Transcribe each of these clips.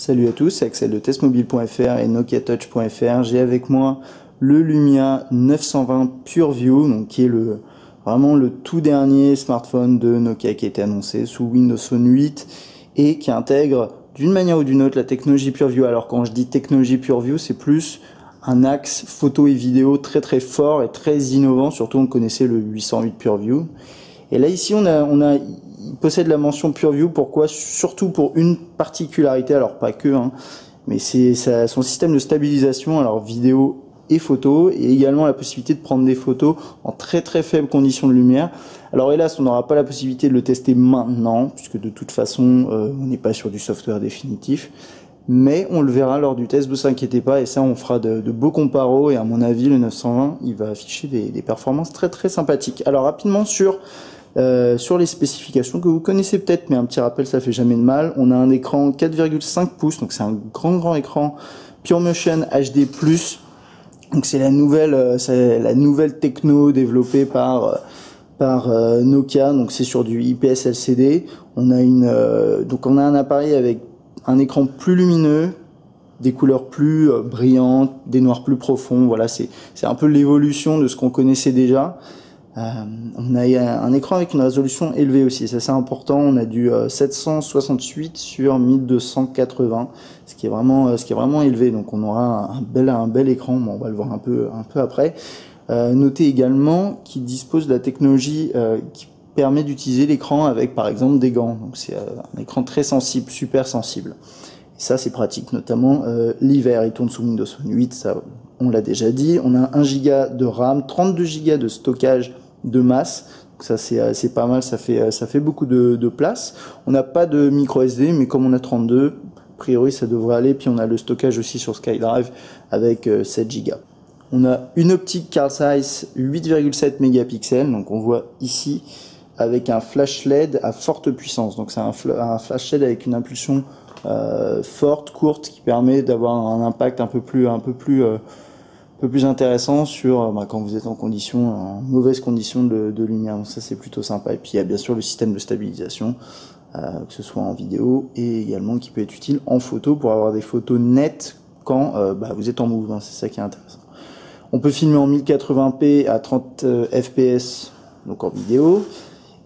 Salut à tous, c'est Axel de testmobile.fr et nokiatouch.fr. J'ai avec moi le Lumia 920 PureView, donc qui est vraiment le tout dernier smartphone de Nokia qui a été annoncé sous Windows Phone 8 et qui intègre d'une manière ou d'une autre la technologie PureView. Alors quand je dis technologie PureView, c'est plus un axe photo et vidéo très très fort et très innovant. Surtout on connaissait le 808 PureView. Et là ici il possède la mention PureView. Pourquoi? Surtout pour une particularité, alors pas que, mais c'est son système de stabilisation, alors vidéo et photo, et également la possibilité de prendre des photos en très très faibles conditions de lumière. Alors hélas, on n'aura pas la possibilité de le tester maintenant, puisque de toute façon, on n'est pas sur du software définitif. Mais on le verra lors du test, vous inquiétez pas, et ça on fera de beaux comparos, et à mon avis le 920 il va afficher des performances très très sympathiques. Alors rapidement sur les spécifications que vous connaissez peut-être, mais un petit rappel ça fait jamais de mal. On a un écran 4,5 pouces, donc c'est un grand écran PureMotion HD+. Donc c'est la nouvelle techno développée par Nokia, donc c'est sur du IPS LCD. On a un appareil avec un écran plus lumineux, des couleurs plus brillantes, des noirs plus profonds. Voilà, c'est un peu l'évolution de ce qu'on connaissait déjà. On a un écran avec une résolution élevée aussi, ça c'est important. On a du 768 sur 1280, ce qui est vraiment élevé. Donc on aura un bel écran. Bon, on va le voir un peu après. Notez également qu'il dispose de la technologie qui permet d'utiliser l'écran avec par exemple des gants. Donc c'est un écran très sensible, super sensible. Et ça c'est pratique, notamment l'hiver. Il tourne sous Windows Phone 8, ça on l'a déjà dit. On a 1 Go de RAM, 32 Go de stockage de masse. Donc ça c'est pas mal, ça fait beaucoup de place. On n'a pas de micro SD, mais comme on a 32, a priori ça devrait aller. Puis on a le stockage aussi sur SkyDrive avec 7 Go. On a une optique Carl Zeiss 8,7 mégapixels, donc on voit ici avec un flash LED à forte puissance. Donc c'est un flash LED avec une impulsion forte, courte, qui permet d'avoir un impact un peu plus intéressant sur quand vous êtes en mauvaise condition de lumière. Donc ça c'est plutôt sympa. Et puis il y a bien sûr le système de stabilisation, que ce soit en vidéo et également qui peut être utile en photo pour avoir des photos nettes quand vous êtes en mouvement. C'est ça qui est intéressant. On peut filmer en 1080p à 30 fps, donc en vidéo.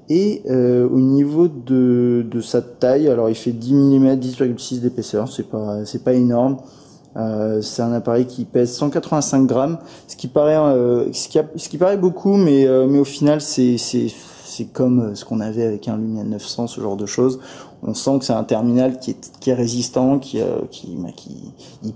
Et au niveau de sa taille, alors il fait 10 mm, 10,6 d'épaisseur, c'est pas énorme. C'est un appareil qui pèse 185 grammes, ce qui paraît beaucoup, mais au final c'est comme ce qu'on avait avec un Lumia 900, ce genre de choses. On sent que c'est un terminal qui est résistant, qui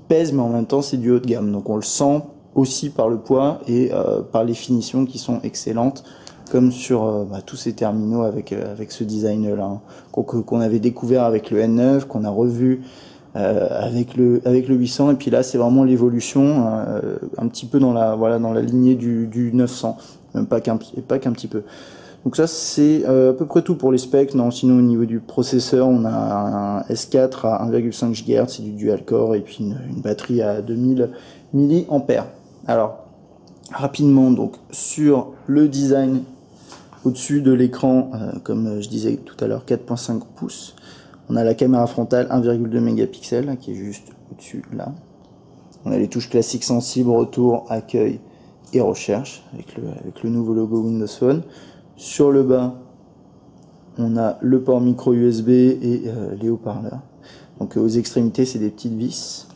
pèse, mais en même temps c'est du haut de gamme. Donc on le sent aussi par le poids et par les finitions qui sont excellentes, comme sur tous ces terminaux avec ce design là, qu'on avait découvert avec le N9, qu'on a revu avec le 800, et puis là c'est vraiment l'évolution un petit peu dans la lignée du 900, même pas qu'un petit peu. Donc ça c'est à peu près tout pour les specs. Non, sinon au niveau du processeur, on a un S4 à 1,5 GHz, c'est du dual core, et puis une batterie à 2000 mAh. Alors rapidement donc sur le design, au-dessus de l'écran, comme je disais tout à l'heure, 4,5 pouces. On a la caméra frontale 1,2 mégapixels qui est juste au-dessus là. On a les touches classiques sensibles, retour, accueil et recherche avec le nouveau logo Windows Phone. Sur le bas, on a le port micro USB et les haut-parleurs. Donc aux extrémités, c'est des petites vis.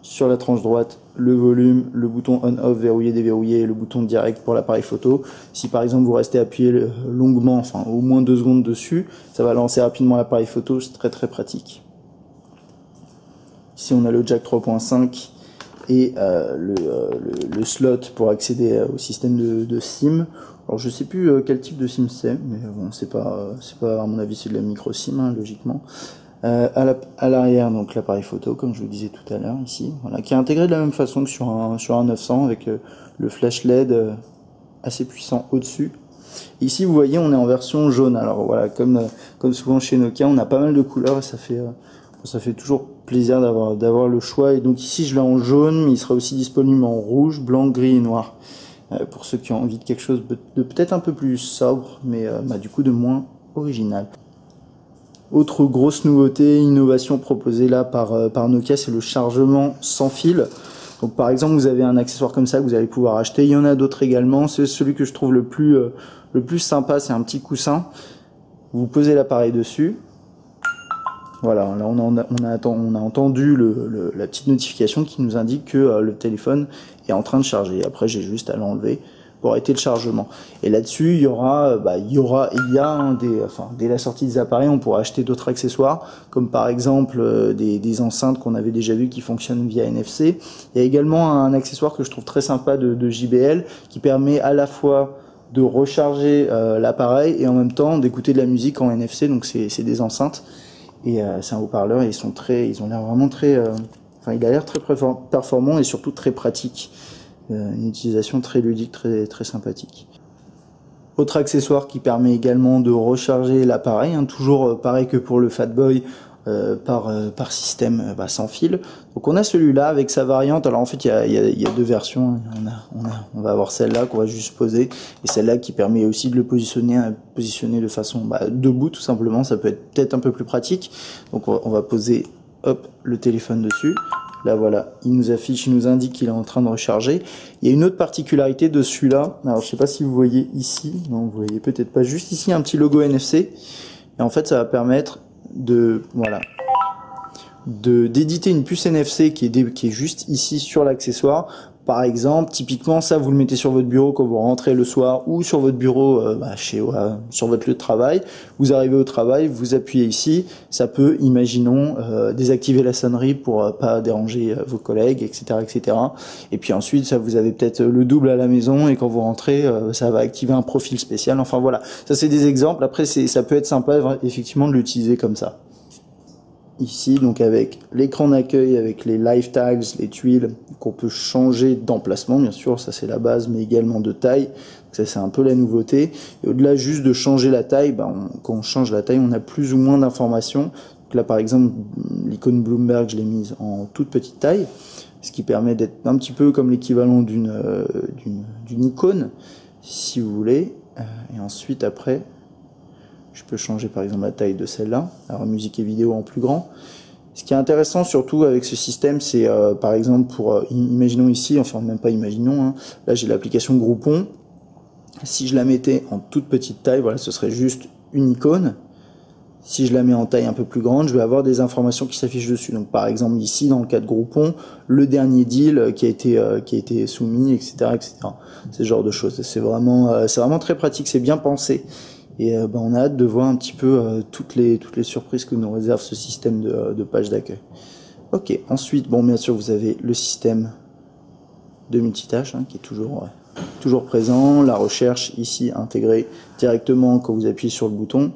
Sur la tranche droite, le volume, le bouton on-off, verrouiller, déverrouiller, et le bouton direct pour l'appareil photo. Si par exemple vous restez appuyé longuement, enfin au moins 2 secondes dessus, ça va lancer rapidement l'appareil photo, c'est très très pratique. Ici on a le jack 3.5 et le slot pour accéder au système de SIM. Alors je sais plus quel type de SIM c'est, mais bon c'est pas à mon avis c'est de la micro SIM logiquement. À l'arrière, donc l'appareil photo, comme je vous disais tout à l'heure ici, voilà, qui est intégré de la même façon que sur un 900 avec le flash LED assez puissant au-dessus. Ici, vous voyez, on est en version jaune. Alors voilà, comme souvent chez Nokia, on a pas mal de couleurs et ça fait toujours plaisir d'avoir le choix. Et donc ici, je l'ai en jaune, mais il sera aussi disponible en rouge, blanc, gris et noir. Pour ceux qui ont envie de quelque chose de peut-être un peu plus sobre, mais du coup de moins original. Autre grosse nouveauté, innovation proposée là par Nokia, c'est le chargement sans fil. Donc par exemple, vous avez un accessoire comme ça que vous allez pouvoir acheter. Il y en a d'autres également. C'est celui que je trouve le plus sympa, c'est un petit coussin. Vous posez l'appareil dessus. Voilà, là on a entendu la petite notification qui nous indique que le téléphone est en train de charger. Après, j'ai juste à l'enlever pour arrêter le chargement. Et là-dessus, il y a dès la sortie des appareils, on pourra acheter d'autres accessoires, comme par exemple des enceintes qu'on avait déjà vues qui fonctionnent via NFC. Il y a également un accessoire que je trouve très sympa de JBL qui permet à la fois de recharger l'appareil et en même temps d'écouter de la musique en NFC. Donc c'est des enceintes et c'est un haut-parleur et ils ont l'air vraiment très, il a l'air très performant et surtout très pratique. Une utilisation très ludique, très sympathique. Autre accessoire qui permet également de recharger l'appareil, toujours pareil que pour le Fatboy, par système sans fil. Donc on a celui-là avec sa variante. Alors en fait il y a deux versions. On va avoir celle-là qu'on va juste poser et celle-là qui permet aussi de le positionner de façon debout tout simplement. Ça peut être peut-être un peu plus pratique. Donc on va poser le téléphone dessus. Là voilà, il nous affiche, il nous indique qu'il est en train de recharger. Il y a une autre particularité de celui-là. Alors je sais pas si vous voyez ici, non vous voyez peut-être pas, juste ici un petit logo NFC. Et en fait ça va permettre d'éditer une puce NFC qui est juste ici sur l'accessoire. Par exemple, typiquement ça vous le mettez sur votre bureau quand vous rentrez le soir ou sur votre bureau sur votre lieu de travail. Vous arrivez au travail, vous appuyez ici, ça peut, imaginons, désactiver la sonnerie pour pas déranger vos collègues, etc., etc. Et puis ensuite, ça vous avez peut-être le double à la maison et quand vous rentrez, ça va activer un profil spécial. Enfin voilà, ça c'est des exemples. Après, ça peut être sympa effectivement de l'utiliser comme ça. Ici, donc avec l'écran d'accueil, avec les live tags, les tuiles, qu'on peut changer d'emplacement, bien sûr, ça c'est la base, mais également de taille. Ça c'est un peu la nouveauté. Et au-delà juste de changer la taille, quand on change la taille, on a plus ou moins d'informations. Donc là, par exemple, l'icône Bloomberg, je l'ai mise en toute petite taille, ce qui permet d'être un petit peu comme l'équivalent d'une icône, si vous voulez. Et ensuite, après, je peux changer par exemple la taille de celle-là, alors musique et vidéo en plus grand. Ce qui est intéressant surtout avec ce système, c'est par exemple imaginons ici, enfin même pas imaginons, là j'ai l'application Groupon. Si je la mettais en toute petite taille, voilà, ce serait juste une icône. Si je la mets en taille un peu plus grande, je vais avoir des informations qui s'affichent dessus. Donc par exemple ici, dans le cas de Groupon, le dernier deal qui a été soumis, etc., etc. C'est ce genre de choses. C'est vraiment très pratique, c'est bien pensé. Et on a hâte de voir un petit peu toutes les surprises que nous réserve ce système de page d'accueil. Ok, ensuite, bien sûr, vous avez le système de multitâche qui est toujours présent. La recherche ici intégrée directement quand vous appuyez sur le bouton,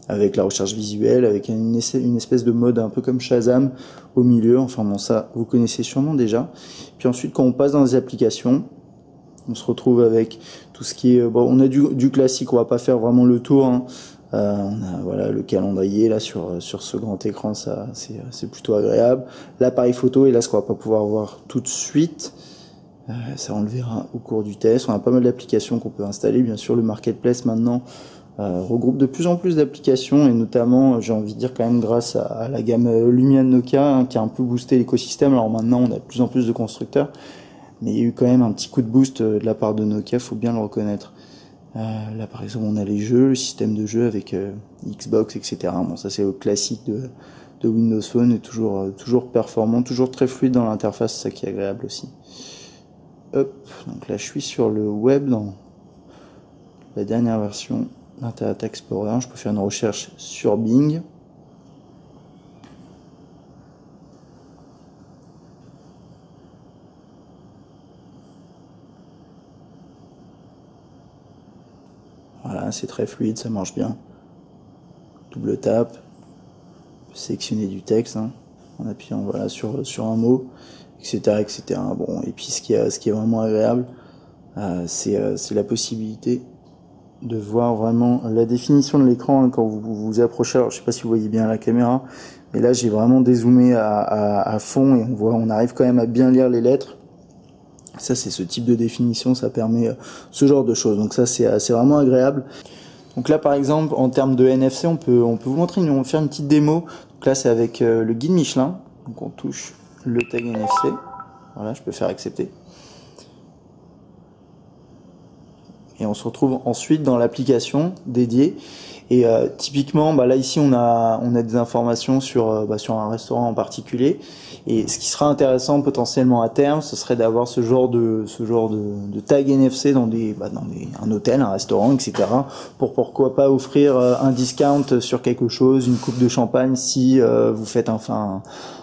avec la recherche visuelle, avec une espèce de mode un peu comme Shazam au milieu. Enfin bon, ça, vous connaissez sûrement déjà. Puis ensuite, quand on passe dans les applications, on se retrouve avec tout ce qui est... on a du classique, on va pas faire vraiment le tour. On a le calendrier là sur ce grand écran, ça c'est plutôt agréable. L'appareil photo, et là ce qu'on va pas pouvoir voir tout de suite, ça on le verra au cours du test. On a pas mal d'applications qu'on peut installer. Bien sûr, le marketplace maintenant regroupe de plus en plus d'applications, et notamment, j'ai envie de dire quand même grâce à la gamme Lumia de Nokia qui a un peu boosté l'écosystème. Alors maintenant, on a de plus en plus de constructeurs. Mais il y a eu quand même un petit coup de boost de la part de Nokia, faut bien le reconnaître. Là par exemple on a les jeux, le système de jeu avec Xbox, etc. Bon, ça c'est au classique de Windows Phone, et toujours performant, toujours très fluide dans l'interface, c'est ça qui est agréable aussi. Hop, donc là je suis sur le web dans la dernière version d'Internet Explorer. Je peux faire une recherche sur Bing. Voilà, c'est très fluide, ça marche bien. Double tap, sélectionner du texte, en appuyant sur un mot, etc., etc. Bon, et puis ce qui est vraiment agréable, c'est la possibilité de voir vraiment la définition de l'écran quand vous vous approchez. Alors, je sais pas si vous voyez bien la caméra, mais là j'ai vraiment dézoomé à fond et on arrive quand même à bien lire les lettres. Ça, c'est ce type de définition, ça permet ce genre de choses. Donc ça, c'est vraiment agréable. Donc là par exemple en termes de NFC, on peut vous montrer, on va faire une petite démo. Donc là c'est avec le guide Michelin. Donc on touche le tag NFC. Voilà, je peux faire accepter. Et on se retrouve ensuite dans l'application dédiée. Et typiquement, là ici on a des informations sur un restaurant en particulier. Et ce qui sera intéressant potentiellement à terme, ce serait d'avoir ce genre de tag NFC dans un hôtel, un restaurant, etc. Pour pourquoi pas offrir un discount sur quelque chose, une coupe de champagne si vous faites enfin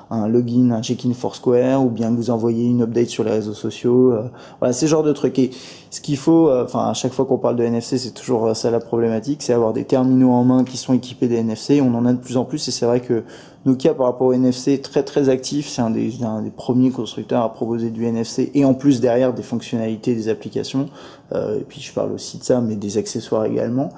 un login, un check-in Foursquare, ou bien que vous envoyez une update sur les réseaux sociaux. Voilà, c'est ce genre de trucs. Et ce qu'il faut, à chaque fois qu'on parle de NFC, c'est toujours ça la problématique, c'est avoir des terminaux en main qui sont équipés des NFC. On en a de plus en plus, et c'est vrai que Nokia, par rapport au NFC, très très actif. C'est un des premiers constructeurs à proposer du NFC, et en plus derrière des fonctionnalités, des applications. Et puis je parle aussi de ça, mais des accessoires également.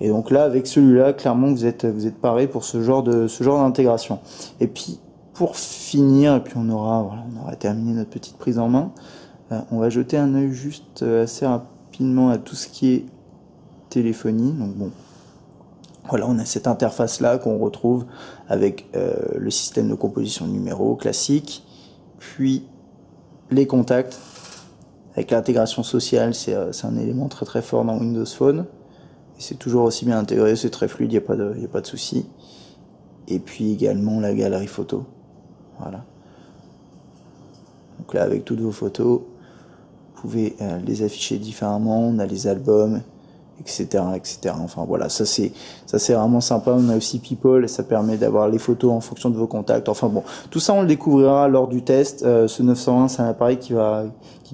Et donc là, avec celui-là, clairement, vous êtes paré pour ce genre d'intégration. Et puis pour finir, et puis on aura terminé notre petite prise en main, on va jeter un œil juste assez rapidement à tout ce qui est téléphonie. Donc bon, voilà, on a cette interface là qu'on retrouve avec le système de composition de numéros classique, puis les contacts avec l'intégration sociale. C'est un élément très très fort dans Windows Phone, et c'est toujours aussi bien intégré, c'est très fluide, il n'y a pas de souci. Et puis également la galerie photo. Voilà. Donc là, avec toutes vos photos, vous pouvez les afficher différemment. On a les albums, etc., etc. Enfin voilà, ça c'est vraiment sympa. On a aussi People, et ça permet d'avoir les photos en fonction de vos contacts. Enfin bon, tout ça on le découvrira lors du test. Ce 920, c'est un appareil qui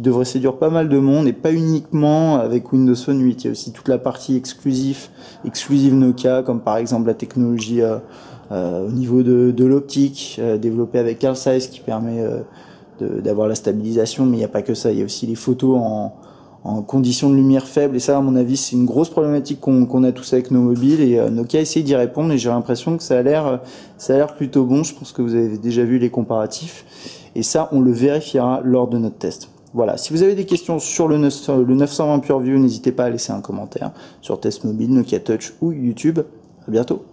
devrait séduire pas mal de monde, et pas uniquement avec Windows Phone 8. Il y a aussi toute la partie exclusive Nokia, comme par exemple la technologie au niveau de l'optique, développée avec Carl Zeiss, qui permet d'avoir la stabilisation. Mais il n'y a pas que ça, il y a aussi les photos en conditions de lumière faible, et ça à mon avis c'est une grosse problématique qu'on a tous avec nos mobiles, et Nokia essaie d'y répondre, et j'ai l'impression que ça a l'air plutôt bon. Je pense que vous avez déjà vu les comparatifs, et ça on le vérifiera lors de notre test. Voilà, si vous avez des questions sur le 920 PureView, n'hésitez pas à laisser un commentaire sur Test Mobile, Nokia Touch ou YouTube. À bientôt.